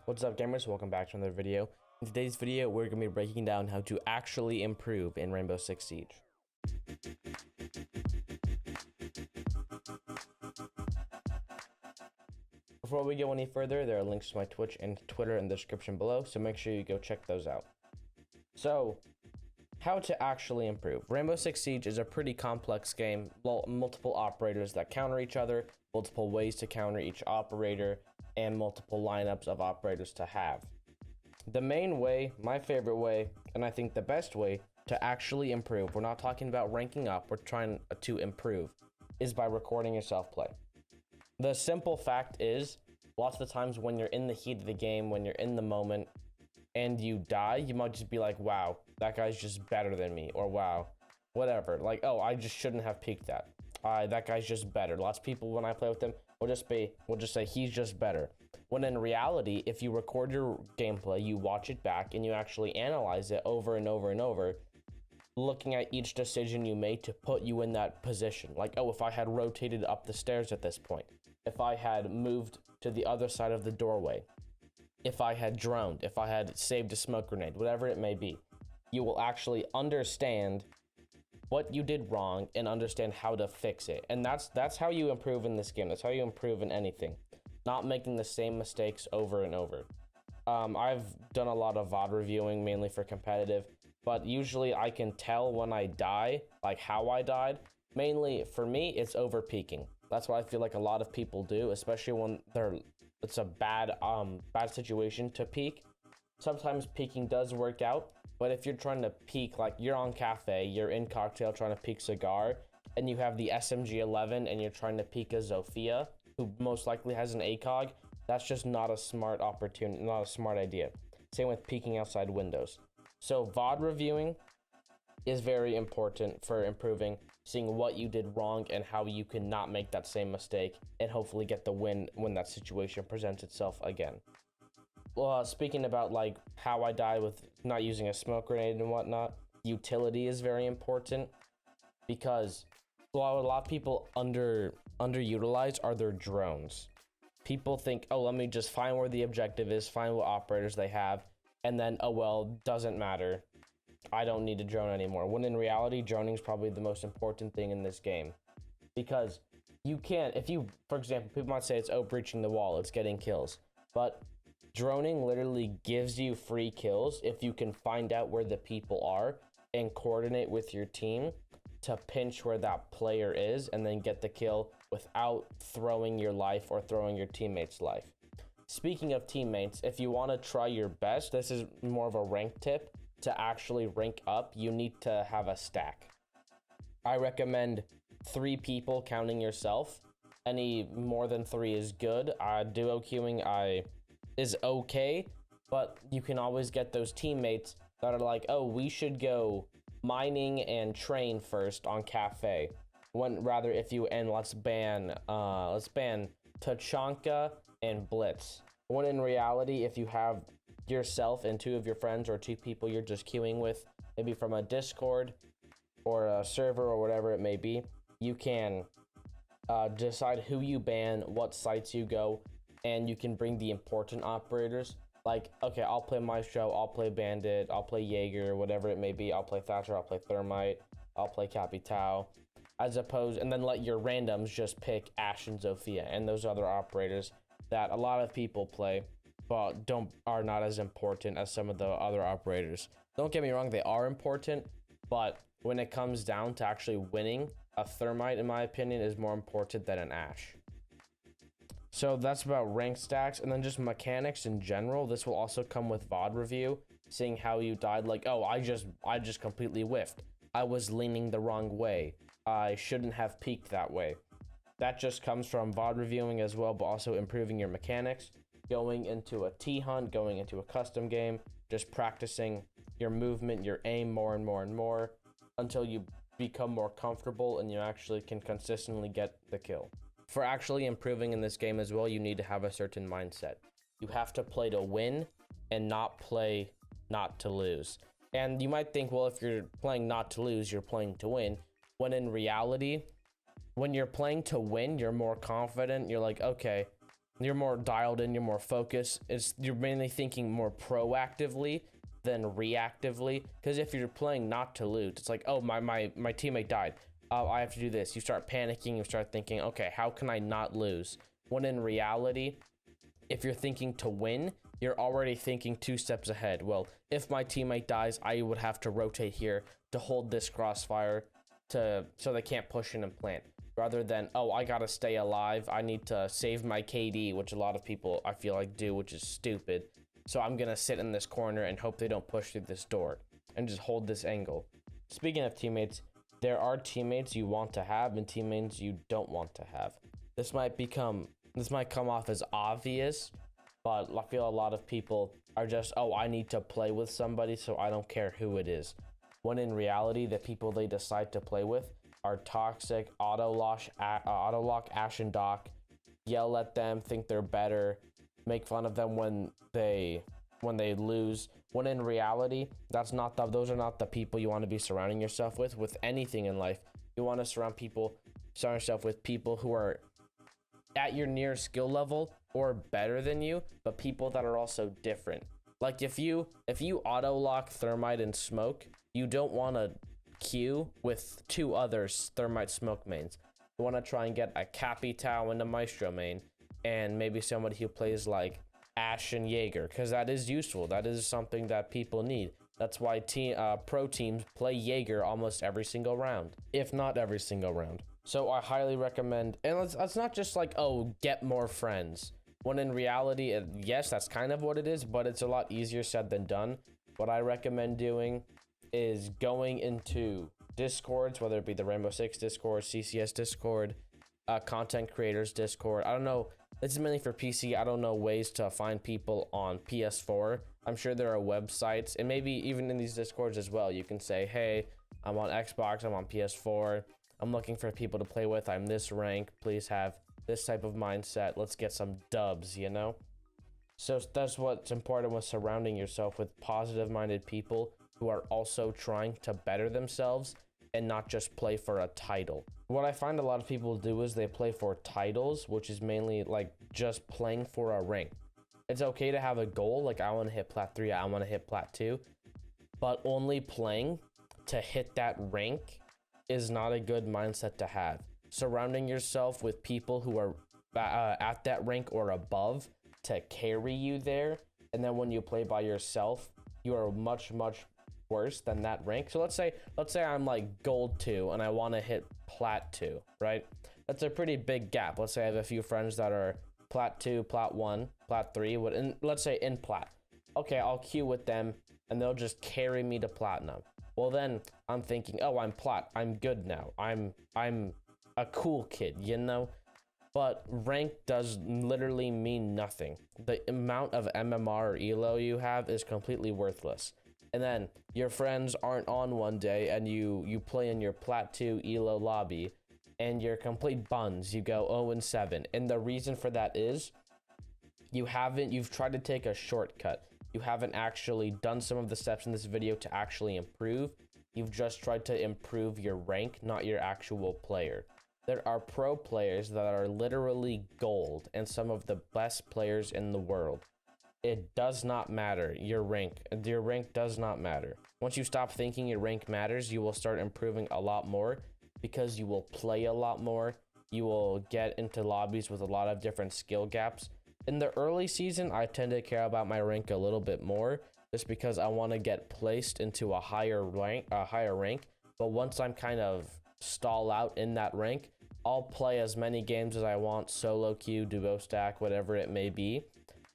What's up, gamers? Welcome back to another video. In today's video, we're going to be breaking down how to actually improve in Rainbow Six Siege. Before we go any further, there are links to my Twitch and Twitter in the description below, so make sure you go check those out. So, how to actually improve. Rainbow Six Siege is a pretty complex game, multiple operators that counter each other, multiple ways to counter each operator, and multiple lineups of operators to have. The main way, my favorite way, and I think the best way to actually improve, we're not talking about ranking up, we're trying to improve, is by recording yourself play. The simple fact is, lots of the times when you're in the heat of the game, when you're in the moment, and you die, you might just be like, wow, that guy's just better than me, or wow, whatever. Like, oh, I just shouldn't have peeked that. That guy's just better. Lots of people, when I play with them, will just say he's just better. When in reality, if you record your gameplay, you watch it back, and you actually analyze it over and over and over, looking at each decision you made to put you in that position. Like, oh, if I had rotated up the stairs at this point, if I had moved to the other side of the doorway, if I had droned, if I had saved a smoke grenade, whatever it may be, you will actually understand what you did wrong and understand how to fix it. And that's how you improve in this game. That's how you improve in anything. Not making the same mistakes over and over. I've done a lot of VOD reviewing, mainly for competitive, but usually I can tell when I die, like how I died. Mainly for me, it's over peeking. That's what I feel like a lot of people do, especially when it's a bad situation to peek. Sometimes peeking does work out, but if you're trying to peek, like you're on cafe, you're in cocktail trying to peek cigar, and you have the SMG-11 and you're trying to peek a Zofia, who most likely has an ACOG, that's just not a smart opportunity, not a smart idea. Same with peeking outside windows. So VOD reviewing is very important for improving, seeing what you did wrong and how you can not make that same mistake and hopefully get the win when that situation presents itself again. Well, speaking about like how I died with not using a smoke grenade and whatnot, utility is very important because what a lot of people underutilize are their drones. People think, oh, let me just find where the objective is, find what operators they have, and then, oh, well, doesn't matter. I don't need to drone anymore. When in reality, droning is probably the most important thing in this game. Because you can't, for example, people might say it's, oh, breaching the wall, it's getting kills. But droning literally gives you free kills if you can find out where the people are and coordinate with your team to pinch where that player is and then get the kill without throwing your life or throwing your teammate's life. Speaking of teammates, if you want to try your best, this is more of a rank tip. To actually rank up, you need to have a stack. I recommend 3 people counting yourself. Any more than 3 is good. Duo queuing is okay, but you can always get those teammates that are like, oh, we should go mining and train first on cafe. Let's ban Tachanka and Blitz. When in reality, if you have yourself and 2 of your friends or 2 people you're just queuing with, maybe from a Discord or a server or whatever it may be, you can decide who you ban, what sites you go, and you can bring the important operators. Like, okay, I'll play Maestro, I'll play Bandit, I'll play Jaeger, whatever it may be, I'll play Thatcher, I'll play Thermite, I'll play Capitao, and then let your randoms just pick Ash and Zofia and those other operators that a lot of people play, but are not as important as some of the other operators. Don't get me wrong, they are important, but when it comes down to actually winning, a Thermite, in my opinion, is more important than an Ash. So that's about rank stacks, and then just mechanics in general. This will also come with VOD review, seeing how you died. Like, oh, I just completely whiffed. I was leaning the wrong way. I shouldn't have peeked that way. That just comes from VOD reviewing as well, but also improving your mechanics, going into a T-hunt, going into a custom game, just practicing your movement, your aim more and more and more until you become more comfortable and you actually can consistently get the kill. For actually improving in this game as well, you need to have a certain mindset. You have to play to win and not play not to lose. And you might think, well, if you're playing not to lose, you're playing to win. When in reality, when you're playing to win, you're more confident. You're like, okay, You're more dialed in, you're more focused. You're mainly thinking more proactively than reactively. Because if you're playing not to lose, it's like, oh, my teammate died. I have to do this. You start panicking, you start thinking, okay, how can I not lose? When in reality, if you're thinking to win, you're already thinking 2 steps ahead. Well, if my teammate dies, I would have to rotate here to hold this crossfire so they can't push in and plant. Rather than, oh, I gotta stay alive. I need to save my KD, which a lot of people I feel like do, which is stupid. So I'm gonna sit in this corner and hope they don't push through this door and just hold this angle. Speaking of teammates, there are teammates you want to have and teammates you don't want to have. This might come off as obvious, but I feel a lot of people are just, oh, I need to play with somebody, so I don't care who it is. When in reality, the people they decide to play with are toxic, auto-lock Ash and Doc, yell at them, think they're better, make fun of them when they lose. When in reality, those are not the people you want to be surrounding yourself with anything in life. You want to surround yourself with people who are at your near skill level or better than you, but people that are also different. Like if you auto-lock Thermite and Smoke, you don't want to queue with 2 other Thermite Smoke mains. You want to try and get a Capitao and a Maestro main, and maybe somebody who plays like Ash and Jaeger, because that is useful. That is something that people need. That's why pro teams play Jaeger almost every single round, if not every single round. So I highly recommend, and let's not just like, oh, get more friends. When in reality, yes, that's kind of what it is, but it's a lot easier said than done. What I recommend doing is going into Discords, whether it be the Rainbow Six Discord, CCS Discord, content creators Discord. I don't know. This is mainly for PC. I don't know ways to find people on PS4. I'm sure there are websites, and maybe even in these Discords as well. You can say, hey, I'm on Xbox, I'm on PS4. I'm looking for people to play with. I'm this rank. Please have this type of mindset. Let's get some dubs, you know? So that's what's important with surrounding yourself with positive-minded people who are also trying to better themselves and not just play for a title. What I find a lot of people do is they play for titles, which is mainly like just playing for a rank. It's okay to have a goal, like I want to hit Plat 3, I want to hit Plat 2, but only playing to hit that rank is not a good mindset to have. Surrounding yourself with people who are at that rank or above to carry you there, and then when you play by yourself, you are much worse than that rank. So let's say I'm like gold 2 and I want to hit Plat 2, right? That's a pretty big gap. Let's say I have a few friends that are Plat 2, Plat 1, Plat 3, let's say in Plat. Okay, I'll queue with them and they'll just carry me to Platinum. Well, then I'm thinking, oh, I'm Plat, I'm good now. I'm a cool kid, you know? But rank does literally mean nothing. The amount of MMR or ELO you have is completely worthless. And then your friends aren't on one day and you play in your Plat 2 ELO lobby and you're complete buns. You go 0-7. And the reason for that is you've tried to take a shortcut. You haven't actually done some of the steps in this video to actually improve. You've just tried to improve your rank, not your actual player. There are pro players that are literally gold and some of the best players in the world. It does not matter, your rank does not matter. Once you stop thinking your rank matters, you will start improving a lot more because you will play a lot more. You will get into lobbies with a lot of different skill gaps. In the early season, I tend to care about my rank a little bit more just because I want to get placed into a higher rank. But once I'm kind of stall out in that rank, I'll play as many games as I want, solo queue, duo stack, whatever it may be,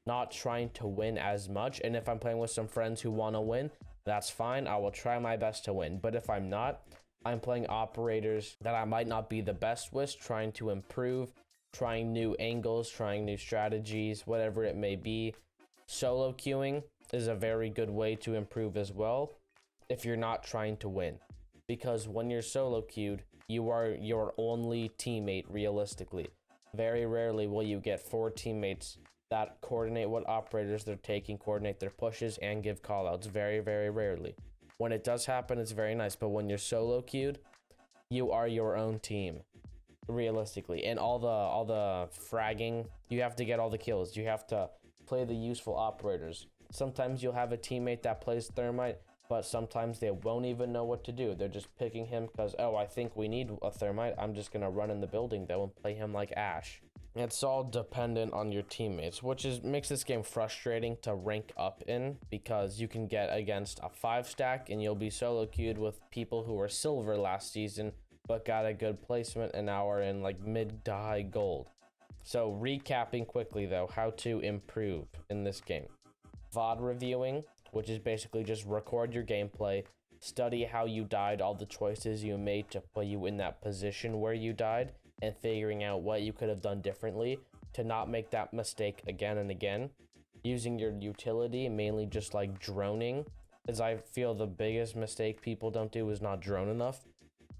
not trying to win as much. And if I'm playing with some friends who want to win, that's fine. I will try my best to win. But if I'm not, I'm playing operators that I might not be the best with, trying to improve, trying new angles, trying new strategies, whatever it may be. Solo queuing is a very good way to improve as well if you're not trying to win. Because when you're solo queued, you are your only teammate realistically. Very rarely will you get 4 teammates that coordinate what operators they're taking, coordinate their pushes, and give callouts. Very, very rarely. When it does happen, it's very nice. But when you're solo queued, you are your own team. realistically. And all the fragging, you have to get all the kills. You have to play the useful operators. Sometimes you'll have a teammate that plays Thermite, but sometimes they won't even know what to do. They're just picking him because, oh, I think we need a Thermite. I'm just gonna run in the building though and play him like Ash. It's all dependent on your teammates, which makes this game frustrating to rank up in, because you can get against a 5-stack and you'll be solo queued with people who were silver last season but got a good placement and now are in like mid to high gold. So recapping quickly though, how to improve in this game. VOD reviewing, which is basically just record your gameplay, study how you died, all the choices you made to put you in that position where you died, and figuring out what you could have done differently to not make that mistake again and again. Using your utility, mainly just like droning, as I feel the biggest mistake people don't do is not drone enough,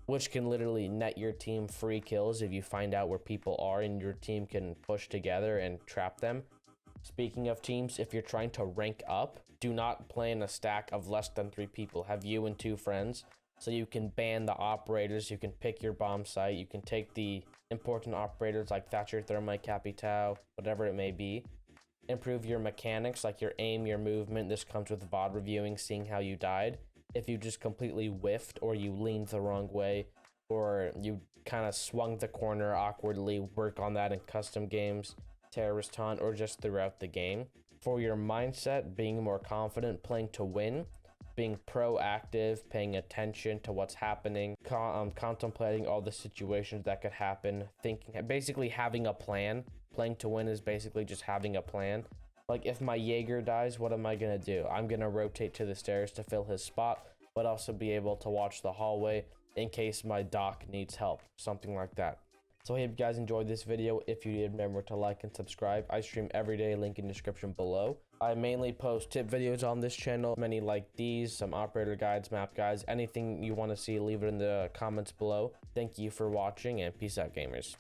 which can literally net your team free kills if you find out where people are and your team can push together and trap them. Speaking of teams, if you're trying to rank up, do not play in a stack of less than 3 people. Have you and 2 friends, so you can ban the operators, you can pick your bomb site, you can take the important operators like Thatcher, Thermite, Capitao, whatever it may be. Improve your mechanics, like your aim, your movement. This comes with VOD reviewing, seeing how you died. If you just completely whiffed, or you leaned the wrong way, or you kind of swung the corner awkwardly, work on that in custom games, terrorist hunt, or just throughout the game. For your mindset, being more confident, playing to win, being proactive, paying attention to what's happening, contemplating all the situations that could happen, thinking, basically having a plan. Playing to win is basically just having a plan. Like, if my Jaeger dies, what am I gonna do? I'm gonna rotate to the stairs to fill his spot, but also be able to watch the hallway in case my doc needs help, something like that. So I hope you guys enjoyed this video. If you did, remember to like and subscribe. I stream every day, link in description below. I mainly post tip videos on this channel, many like these, some operator guides, map guides, anything you want to see, leave it in the comments below. Thank you for watching, and peace out, gamers.